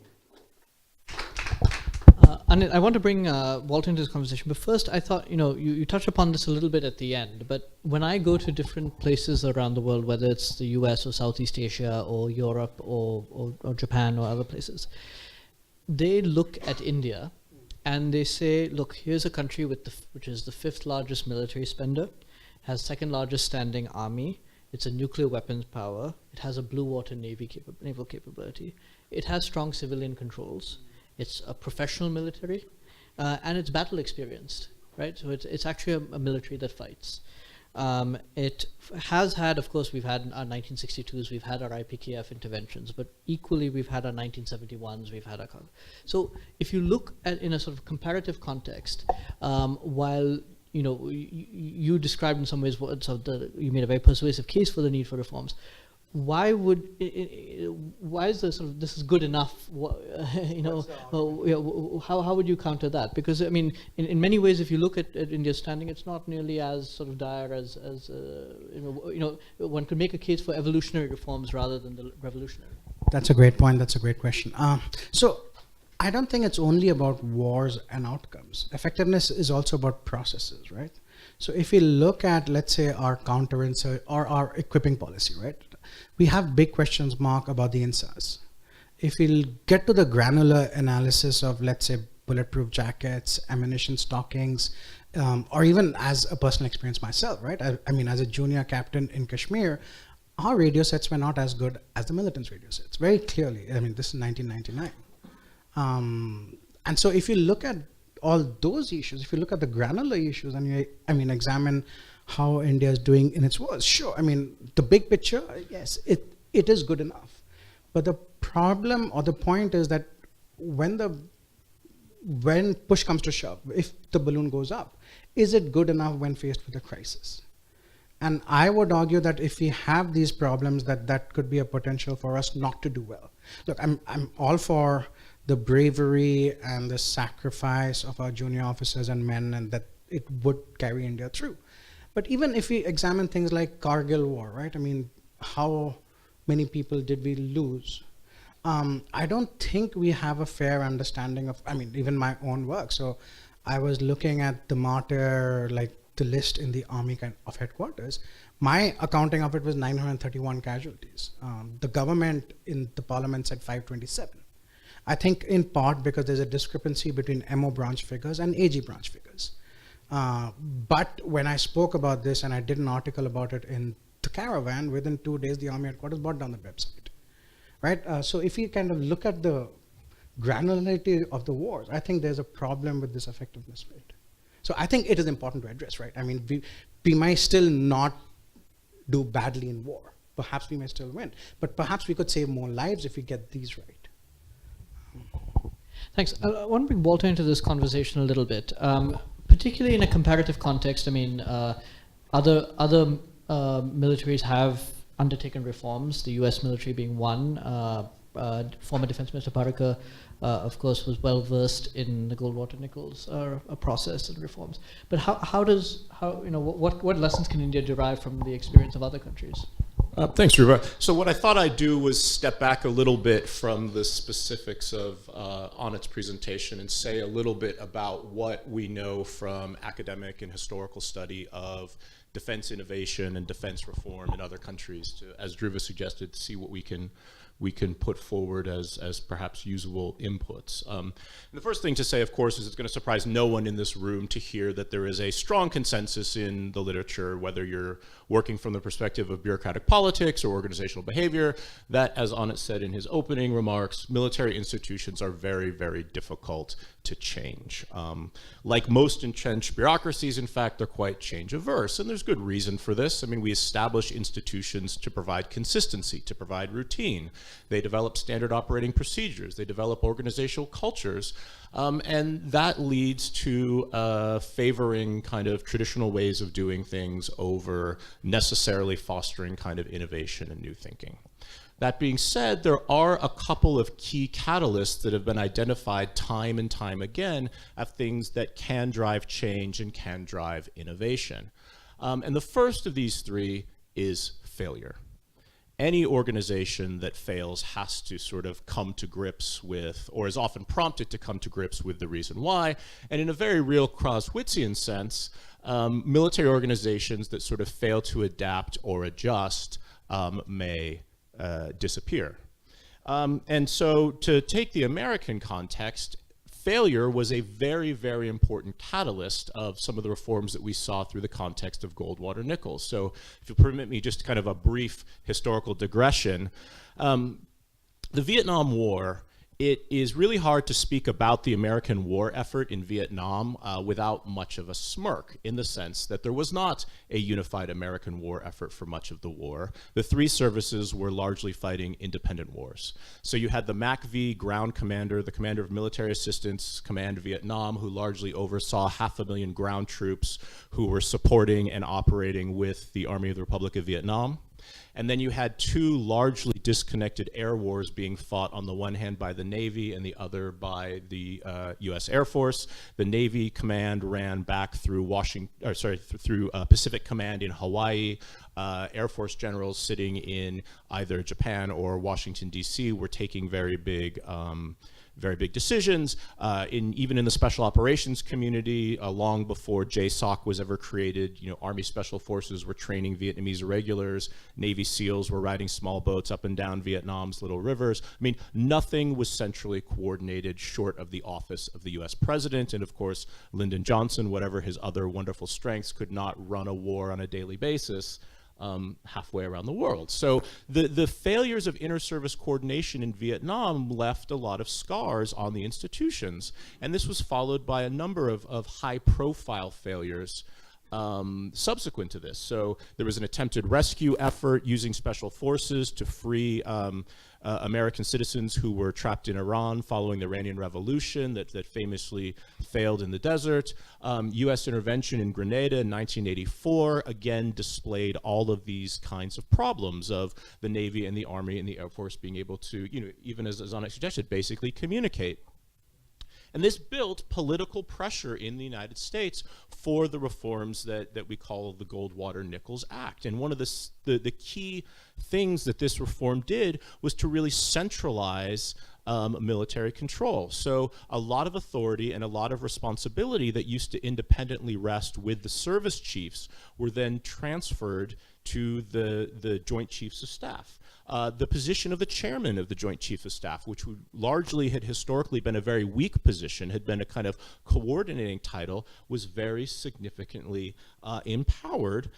Anit, I want to bring Walter into this conversation, but first I thought, you touched upon this a little bit at the end, but when I go to different places around the world, whether it's the US or Southeast Asia or Europe or Japan or other places, they look at India and they say, look, here's a country which is the 5th largest military spender, has 2nd largest standing army, it's a nuclear weapons power, it has a blue water naval capability, it has strong civilian controls, it's a professional military, and it's battle experienced, right? So it's actually a military that fights. It has had, of course, we've had our 1962s, we've had our IPKF interventions, but equally we've had our 1971s, we've had our... So if you look at in a sort of comparative context, while you described in some ways you made a very persuasive case for the need for reforms. Why is this this is good enough? How would you counter that? Because I mean, in many ways, if you look at India's standing, it's not nearly as sort of dire as one could make a case for evolutionary reforms rather than the revolutionary. That's a great point. That's a great question. So I don't think it's only about wars and outcomes. Effectiveness is also about processes, right? So if we look at, let's say, our counterinsurgency or our equipping policy, right? We have big questions mark about the INSAS. If we get to the granular analysis of, let's say, bulletproof jackets, ammunition stockings, or even as a personal experience myself, right? I mean, as a junior captain in Kashmir, our radio sets were not as good as the militant's radio sets, very clearly. I mean, this is 1999. And so if you look at all those issues, if you look at the granular issues and you, examine how India is doing in its wars, sure, the big picture, yes, it is good enough. But the problem or the point is that when push comes to shove, if the balloon goes up, is it good enough when faced with a crisis? And I would argue that if we have these problems, that could be a potential for us not to do well. Look, I'm all for the bravery and the sacrifice of our junior officers and men, and that it would carry India through. But even if we examine things like Kargil war, right? How many people did we lose? I don't think we have a fair understanding of, even my own work. So I was looking at the martyr, like the list in the army of headquarters. My accounting of it was 931 casualties. The government in the parliament said 527. I think in part because there's a discrepancy between MO branch figures and AG branch figures. But when I spoke about this and I did an article about it in the Caravan, within 2 days the army headquarters brought down the website, right? So if you kind of look at the granularity of the wars, I think there's a problem with this effectiveness rate. So I think it is important to address, right? We might still not do badly in war. Perhaps we may still win, but perhaps we could save more lives if we get these right. Thanks. I want to bring Walter into this conversation a little bit, particularly in a comparative context. Other militaries have undertaken reforms, the US military being one. Former Defense Minister Parakar, of course, was well versed in the Goldwaternichols process and reforms. But what lessons can India derive from the experience of other countries? Thanks, Dhruva. So what I thought I'd do was step back a little bit from the specifics of Anit's presentation and say a little bit about what we know from academic and historical study of defense innovation and defense reform in other countries to, as Dhruva suggested, see what we can we can put forward as perhaps usable inputs. The first thing to say, of course, is it's going to surprise no one in this room to hear that there is a strong consensus in the literature, whether you're working from the perspective of bureaucratic politics or organizational behavior, that, as Anit said in his opening remarks, military institutions are very, very difficult to change. Like most entrenched bureaucracies, in fact, they're quite change averse, and there's good reason for this. I mean, we establish institutions to provide consistency, to provide routine. They develop standard operating procedures. They develop organizational cultures, and that leads to favoring kind of traditional ways of doing things over necessarily fostering kind of innovation and new thinking. That being said, there are a couple of key catalysts that have been identified time and time again of things that can drive change and can drive innovation. And the first of these three is failure. Any organization that fails has to sort of come to grips with, or is often prompted to come to grips with, the reason why. And in a very real Clausewitzian sense, military organizations that sort of fail to adapt or adjust may disappear. And so to take the American context, failure was a very, very important catalyst of some of the reforms that we saw through the context of Goldwater-Nichols. So if you'll permit me just kind of a brief historical digression, the Vietnam War, it is really hard to speak about the American war effort in Vietnam without much of a smirk, in the sense that there was not a unified American war effort for much of the war. The three services were largely fighting independent wars. So you had the MACV ground commander, the commander of military assistance command Vietnam, who largely oversaw 500,000 ground troops who were supporting and operating with the Army of the Republic of Vietnam. And then you had two largely disconnected air wars being fought, on the one hand by the Navy and the other by the U.S. Air Force. The Navy command ran back through Pacific Command in Hawaii. Air Force generals sitting in either Japan or Washington, D.C. were taking very big decisions, even in the special operations community, long before JSOC was ever created. Army Special Forces were training Vietnamese irregulars, Navy SEALs were riding small boats up and down Vietnam's little rivers. I mean, nothing was centrally coordinated short of the office of the US president, and of course, Lyndon Johnson, whatever his other wonderful strengths, could not run a war on a daily basis. Halfway around the world. So the failures of inter-service coordination in Vietnam left a lot of scars on the institutions. And this was followed by a number of high-profile failures subsequent to this. So there was an attempted rescue effort using special forces to free American citizens who were trapped in Iran following the Iranian Revolution that famously failed in the desert. U.S. intervention in Grenada in 1984 again displayed all of these kinds of problems of the Navy and the Army and the Air Force being able to, even as Anit suggested, basically communicate. And this built political pressure in the United States for the reforms that we call the Goldwater-Nichols Act. And one of the key things that this reform did was to really centralize military control. So a lot of authority and a lot of responsibility that used to independently rest with the service chiefs were then transferred to the Joint Chiefs of Staff. The position of the chairman of the Joint Chiefs of Staff, which largely had historically been a very weak position, had been a kind of coordinating title, was very significantly empowered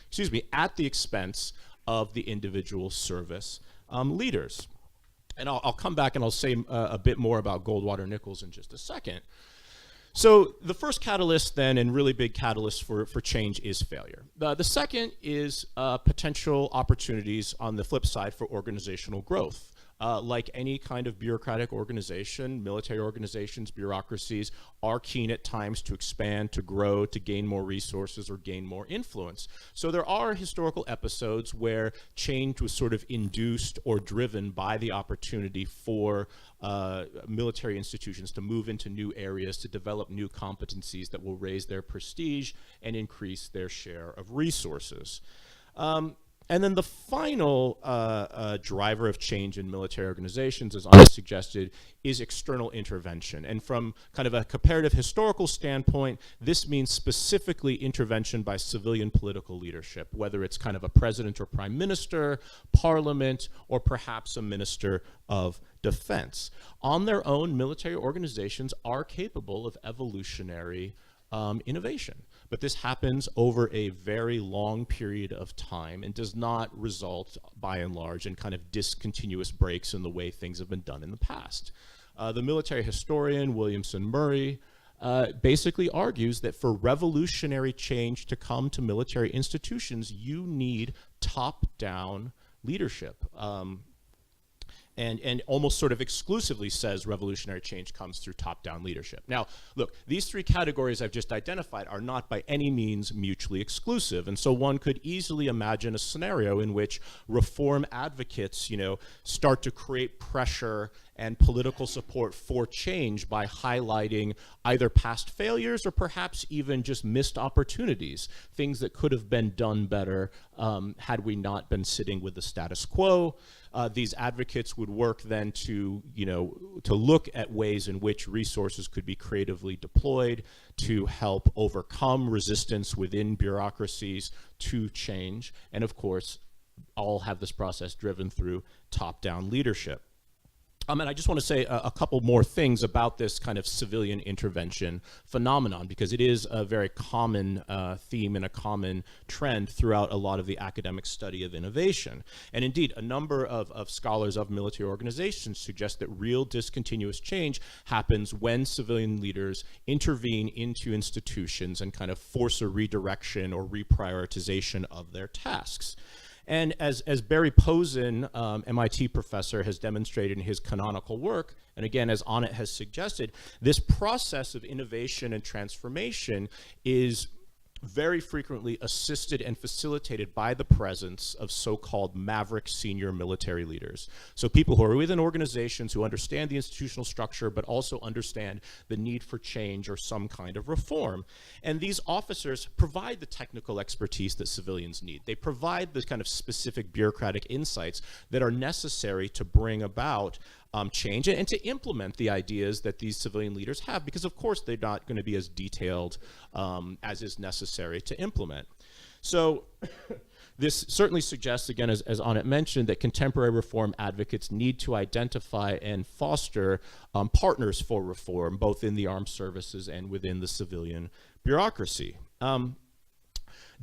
excuse me, at the expense of the individual service leaders. And I'll come back and I'll say a bit more about Goldwater-Nichols in just a second. So the first catalyst then, and really big catalyst for change, is failure. The second is potential opportunities on the flip side for organizational growth. Like any kind of bureaucratic organization, military organizations, bureaucracies are keen at times to expand, to grow, to gain more resources or gain more influence. So there are historical episodes where change was sort of induced or driven by the opportunity for military institutions to move into new areas, to develop new competencies that will raise their prestige and increase their share of resources. And then the final driver of change in military organizations, as Anit suggested, is external intervention. And from kind of a comparative historical standpoint, this means specifically intervention by civilian political leadership, whether it's kind of a president or prime minister, parliament, or perhaps a minister of defense. On their own, military organizations are capable of evolutionary innovation. But this happens over a very long period of time and does not result, by and large, in kind of discontinuous breaks in the way things have been done in the past. The military historian Williamson Murray basically argues that for revolutionary change to come to military institutions, you need top-down leadership. And almost sort of exclusively says revolutionary change comes through top-down leadership. Now, look, these three categories I've just identified are not by any means mutually exclusive, and so one could easily imagine a scenario in which reform advocates, start to create pressure and political support for change by highlighting either past failures or perhaps even just missed opportunities, things that could have been done better had we not been sitting with the status quo. These advocates would work then to look at ways in which resources could be creatively deployed to help overcome resistance within bureaucracies to change, and of course, all have this process driven through top-down leadership. And I just want to say a couple more things about this kind of civilian intervention phenomenon, because it is a very common theme and a common trend throughout a lot of the academic study of innovation. And indeed, a number of scholars of military organizations suggest that real discontinuous change happens when civilian leaders intervene into institutions and kind of force a redirection or reprioritization of their tasks. And as Barry Posen, MIT professor, has demonstrated in his canonical work, and again, as Anit has suggested, this process of innovation and transformation is very frequently assisted and facilitated by the presence of so-called maverick senior military leaders. So people who are within organizations who understand the institutional structure, but also understand the need for change or some kind of reform. And these officers provide the technical expertise that civilians need. They provide the kind of specific bureaucratic insights that are necessary to bring about change and to implement the ideas that these civilian leaders have, because of course they're not going to be as detailed as is necessary to implement. So this certainly suggests, again, as Anit mentioned, that contemporary reform advocates need to identify and foster partners for reform, both in the armed services and within the civilian bureaucracy.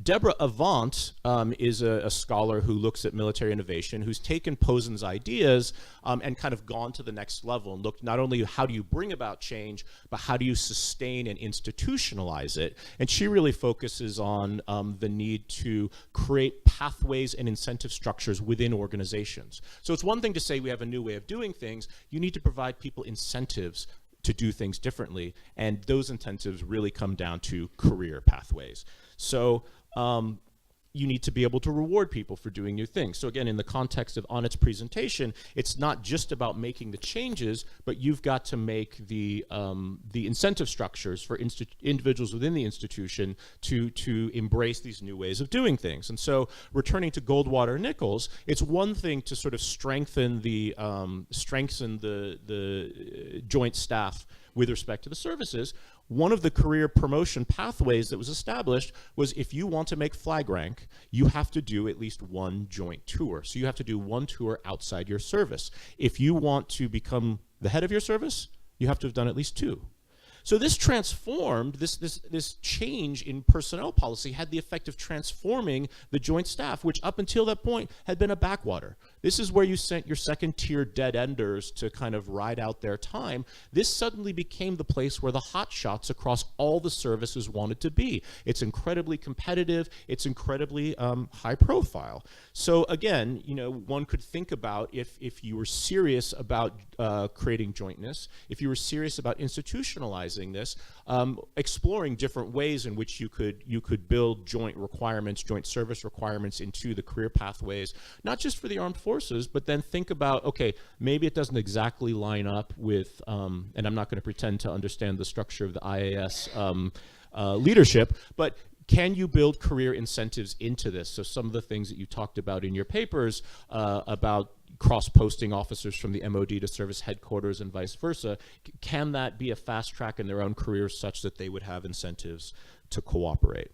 Deborah Avant is a scholar who looks at military innovation, who's taken Posen's ideas and kind of gone to the next level and looked not only how do you bring about change, but how do you sustain and institutionalize it. And she really focuses on the need to create pathways and incentive structures within organizations. So it's one thing to say we have a new way of doing things. You need to provide people incentives to do things differently, and those incentives really come down to career pathways. So you need to be able to reward people for doing new things. So again, in the context of Anit's presentation, it's not just about making the changes, but you've got to make the incentive structures for individuals within the institution to embrace these new ways of doing things. And so returning to Goldwaternichols, it's one thing to sort of strengthen the joint staff with respect to the services. One of the career promotion pathways that was established was if you want to make flag rank, you have to do at least one joint tour. So you have to do one tour outside your service. If you want to become the head of your service, you have to have done at least two. So this transformed, this change in personnel policy had the effect of transforming the joint staff, which up until that point had been a backwater. This is where you sent your second-tier dead-enders to kind of ride out their time. This suddenly became the place where the hot shots across all the services wanted to be. It's incredibly competitive. It's incredibly high profile. So again, one could think about if you were serious about creating jointness, if you were serious about institutionalizing this, exploring different ways in which you could build joint requirements, joint service requirements into the career pathways, not just for the armed forces, but then think about, okay, maybe it doesn't exactly line up with, and I'm not going to pretend to understand the structure of the IAS leadership, but can you build career incentives into this? So some of the things that you talked about in your papers about cross-posting officers from the MOD to service headquarters and vice versa, can that be a fast track in their own careers such that they would have incentives to cooperate?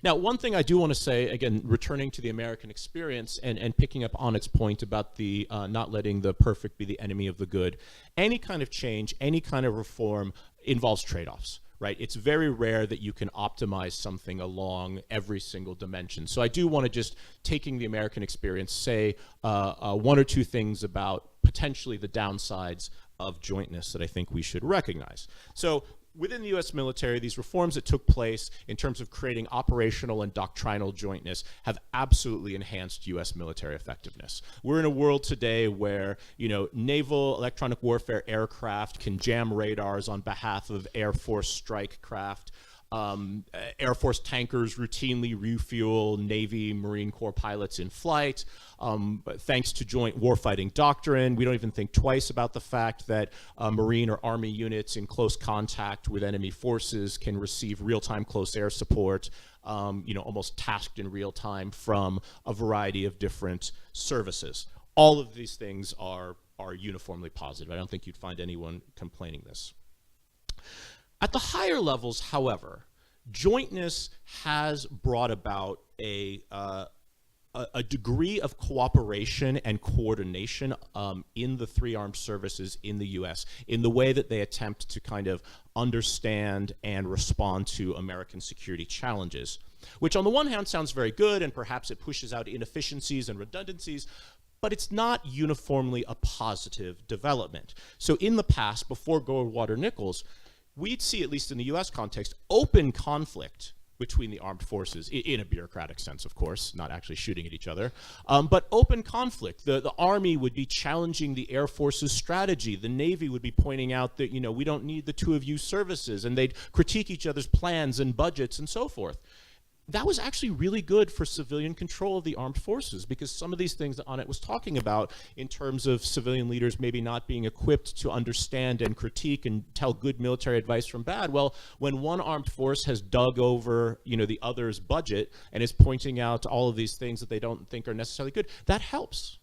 Now, one thing I do want to say, again, returning to the American experience and picking up on its point about the not letting the perfect be the enemy of the good, any kind of change, any kind of reform involves trade-offs. Right? It's very rare that you can optimize something along every single dimension. So I do want to just, taking the American experience, say one or two things about potentially the downsides of jointness that I think we should recognize. So within the US military, these reforms that took place in terms of creating operational and doctrinal jointness have absolutely enhanced US military effectiveness. We're in a world today where, you know, naval electronic warfare aircraft can jam radars on behalf of Air Force strike craft. Air Force tankers routinely refuel Navy, Marine Corps pilots in flight. But thanks to joint warfighting doctrine, we don't even think twice about the fact that Marine or Army units in close contact with enemy forces can receive real-time close air support, you know, almost tasked in real time from a variety of different services. All of these things are uniformly positive. I don't think you'd find anyone complaining this. At the higher levels, however, jointness has brought about a degree of cooperation and coordination in the three armed services in the US in the way that they attempt to kind of understand and respond to American security challenges, which on the one hand sounds very good, and perhaps it pushes out inefficiencies and redundancies, but it's not uniformly a positive development. So in the past, before Goldwaternichols, we'd see, at least in the US context, open conflict between the armed forces, in a bureaucratic sense, of course, not actually shooting at each other, but open conflict. The Army would be challenging the Air Force's strategy. The Navy would be pointing out that, you know, we don't need the two of you services, and they'd critique each other's plans and budgets and so forth. That was actually really good for civilian control of the armed forces, because some of these things that Anit was talking about in terms of civilian leaders maybe not being equipped to understand and critique and tell good military advice from bad. Well, when one armed force has dug over, you know, the other's budget and is pointing out all of these things that they don't think are necessarily good, that helps.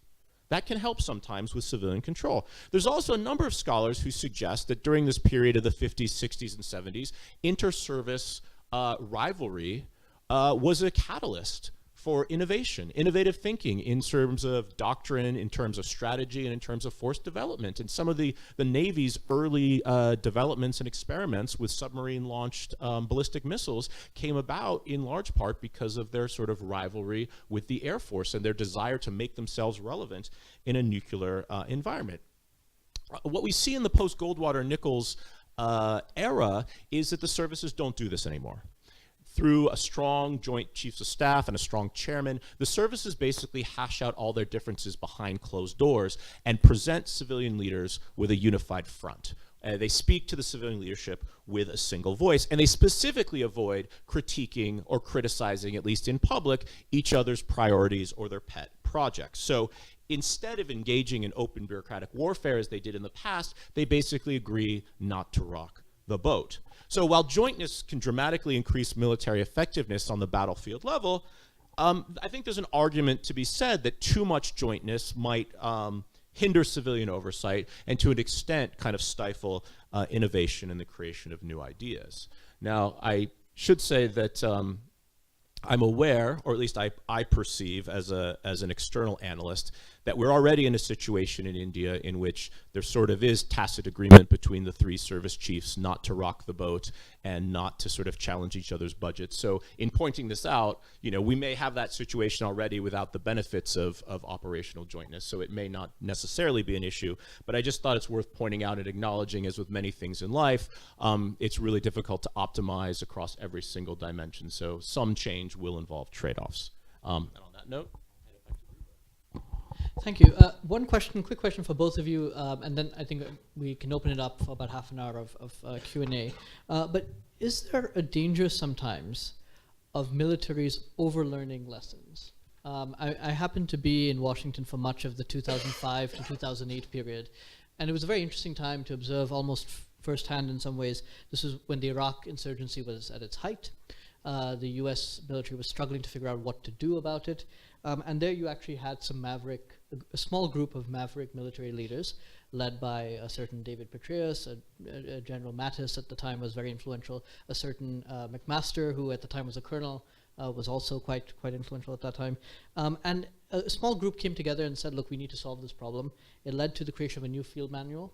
That can help sometimes with civilian control. There's also a number of scholars who suggest that during this period of the 50s, 60s, and 70s, inter-service rivalry was a catalyst for innovation, innovative thinking in terms of doctrine, in terms of strategy, and in terms of force development. And some of the Navy's early developments and experiments with submarine-launched ballistic missiles came about in large part because of their sort of rivalry with the Air Force and their desire to make themselves relevant in a nuclear environment. What we see in the post-Goldwater-Nichols era is that the services don't do this anymore. Through a strong joint chiefs of staff and a strong chairman, the services basically hash out all their differences behind closed doors and present civilian leaders with a unified front. They speak to the civilian leadership with a single voice, and they specifically avoid critiquing or criticizing, at least in public, each other's priorities or their pet projects. So instead of engaging in open bureaucratic warfare as they did in the past, they basically agree not to rock the boat. So while jointness can dramatically increase military effectiveness on the battlefield level, I think there's an argument to be said that too much jointness might hinder civilian oversight and to an extent kind of stifle innovation and the creation of new ideas. Now, I should say that I'm aware, or at least I perceive as an external analyst, that we're already in a situation in India in which there sort of is tacit agreement between the three service chiefs not to rock the boat and not to sort of challenge each other's budgets. So in pointing this out, you know, we may have that situation already without the benefits of operational jointness, so it may not necessarily be an issue, but I just thought it's worth pointing out and acknowledging, as with many things in life, it's really difficult to optimize across every single dimension, so some change will involve trade-offs. And on that note, thank you. One question, quick question for both of you, and then I think we can open it up for about half an hour of Q&A. But is there a danger sometimes of militaries overlearning lessons? I happened to be in Washington for much of the 2005 to 2008 period, and it was a very interesting time to observe almost firsthand in some ways. This was when the Iraq insurgency was at its height. The US military was struggling to figure out what to do about it. And there you actually had some a small group of maverick military leaders led by a certain David Petraeus, General Mattis at the time was very influential, a certain McMaster, who at the time was a colonel, was also quite influential at that time. And a small group came together and said, look, we need to solve this problem. It led to the creation of a new field manual.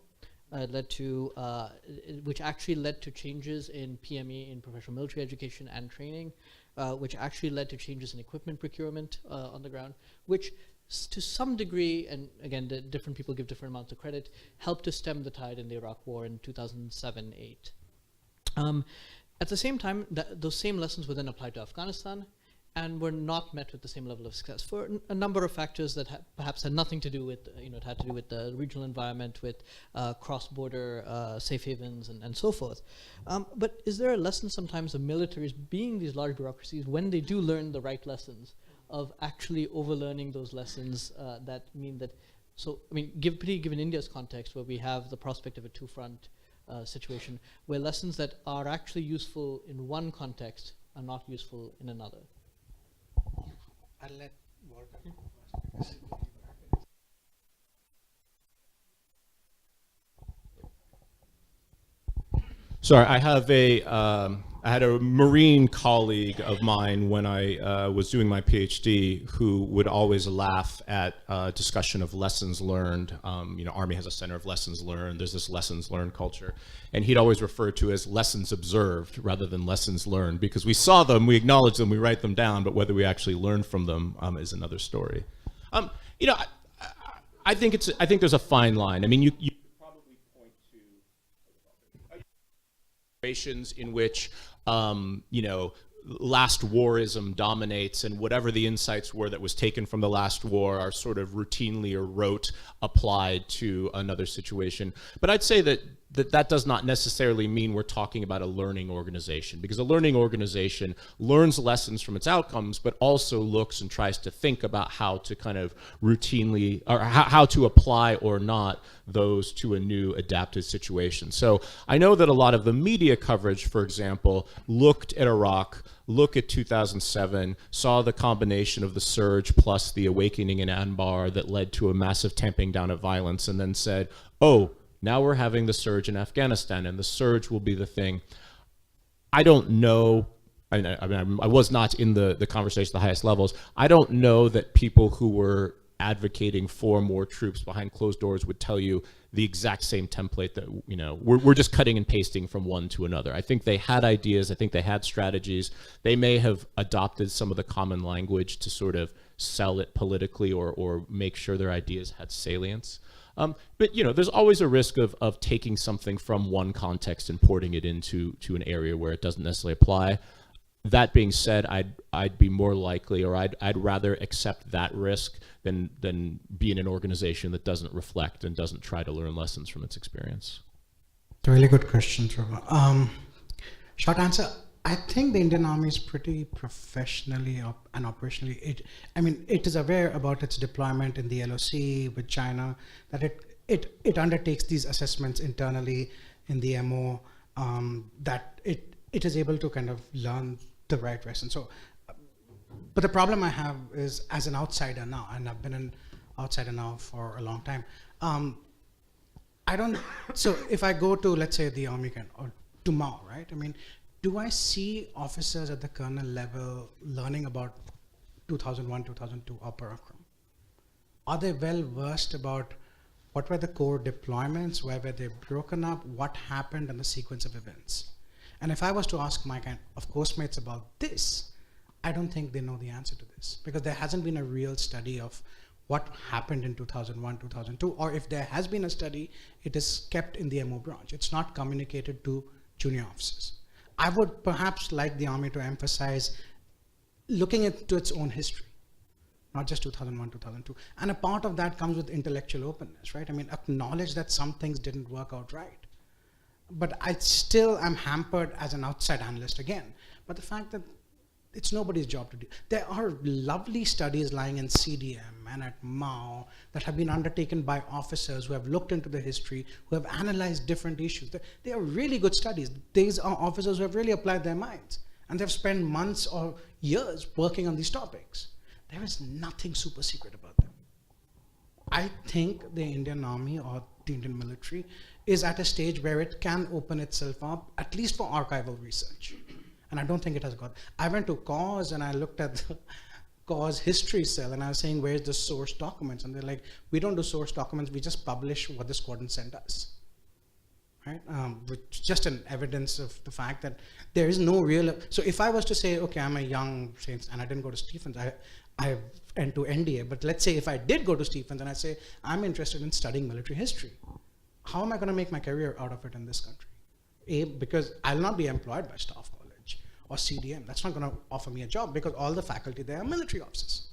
Which actually led to changes in PME, in professional military education and training, which actually led to changes in equipment procurement on the ground, which to some degree, and again, different people give different amounts of credit, helped to stem the tide in the Iraq War in 2007-8. At the same time, those same lessons were then applied to Afghanistan, and were not met with the same level of success for a number of factors that perhaps had nothing to do with, it had to do with the regional environment, with cross-border safe havens and so forth. But is there a lesson sometimes of militaries being these large bureaucracies, when they do learn the right lessons, of actually overlearning those lessons that mean that, particularly given India's context, where we have the prospect of a two-front situation, where lessons that are actually useful in one context are not useful in another? I'll let Walter. Sorry, I had a Marine colleague of mine when I was doing my PhD who would always laugh at discussion of lessons learned. Army has a center of lessons learned. There's this lessons learned culture. And he'd always refer to as lessons observed rather than lessons learned, because we saw them, we acknowledge them, we write them down, but whether we actually learn from them is another story. I think there's a fine line. I mean, you could probably point to situations in which last warism dominates, and whatever the insights were that was taken from the last war are sort of routinely or rote applied to another situation. But I'd say that does not necessarily mean we're talking about a learning organization, because a learning organization learns lessons from its outcomes, but also looks and tries to think about how to kind of routinely, or how to apply or not those to a new adapted situation. So I know that a lot of the media coverage, for example, looked at Iraq, look at 2007, saw the combination of the surge plus the awakening in Anbar that led to a massive tamping down of violence, and then said, oh, now we're having the surge in Afghanistan, and the surge will be the thing. I don't know. I was not in the conversation at the highest levels. I don't know that people who were advocating for more troops behind closed doors would tell you the exact same template that, we're just cutting and pasting from one to another. I think they had ideas. I think they had strategies. They may have adopted some of the common language to sort of sell it politically or make sure their ideas had salience. But there's always a risk of taking something from one context and porting it into an area where it doesn't necessarily apply. That being said, I'd be more likely, or I'd rather accept that risk than be in an organization that doesn't reflect and doesn't try to learn lessons from its experience. It's a really good question, Dhruva. Short answer. I think the Indian Army is pretty professionally and operationally. It is aware about its deployment in the LOC with China, that it undertakes these assessments internally in the MO, that it is able to kind of learn the right lesson. So, but the problem I have is, as an outsider now, and I've been an outsider now for a long time, so if I go to, let's say, the Army or to Mao, right? Do I see officers at the colonel level learning about 2001, 2002 Operagram? Are they well versed about what were the core deployments, where were they broken up, what happened, and the sequence of events? And if I was to ask my kind of course mates about this, I don't think they know the answer to this, because there hasn't been a real study of what happened in 2001, 2002, or if there has been a study, it is kept in the MO branch. It's not communicated to junior officers. I would perhaps like the Army to emphasize looking into its own history, not just 2001, 2002. And a part of that comes with intellectual openness, right? Acknowledge that some things didn't work out right. But I still am hampered as an outside analyst again. But the fact that it's nobody's job to do. There are lovely studies lying in CDM and at Mao that have been undertaken by officers who have looked into the history, who have analyzed different issues. They are really good studies. These are officers who have really applied their minds. And they've spent months or years working on these topics. There is nothing super secret about them. I think the Indian Army or the Indian military is at a stage where it can open itself up, at least for archival research. And I don't think it has got. I went to CAUS and I looked at the CAUS history cell and I was saying, where's the source documents? And they're like, we don't do source documents, we just publish what the squadron sent us. Right? Which just an evidence of the fact that there is no real. So if I was to say, okay, I'm a young, and I didn't go to Stephens, I went to NDA, but let's say if I did go to Stephens and I say, I'm interested in studying military history, how am I going to make my career out of it in this country? Because I'll not be employed by Staff College or CDM. That's not going to offer me a job because all the faculty there are military officers,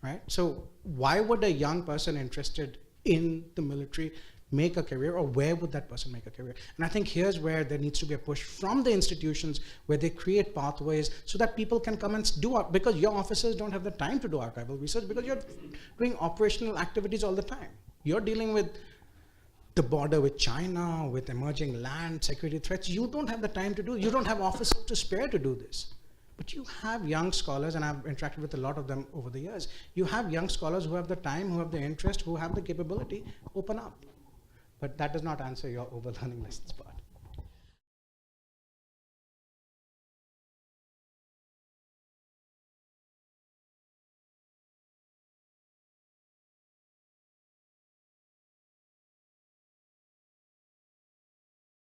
right? So why would a young person interested in the military make a career, or where would that person make a career? And I think here's where there needs to be a push from the institutions where they create pathways so that people can come and do it, because your officers don't have the time to do archival research because you're doing operational activities all the time. You're dealing with the border with China, with emerging land security threats. You don't have the time to do it. You don't have officers to spare to do this. But you have young scholars, and I've interacted with a lot of them over the years. You have young scholars who have the time, who have the interest, who have the capability. Open up. But that does not answer your overlearning lessons part.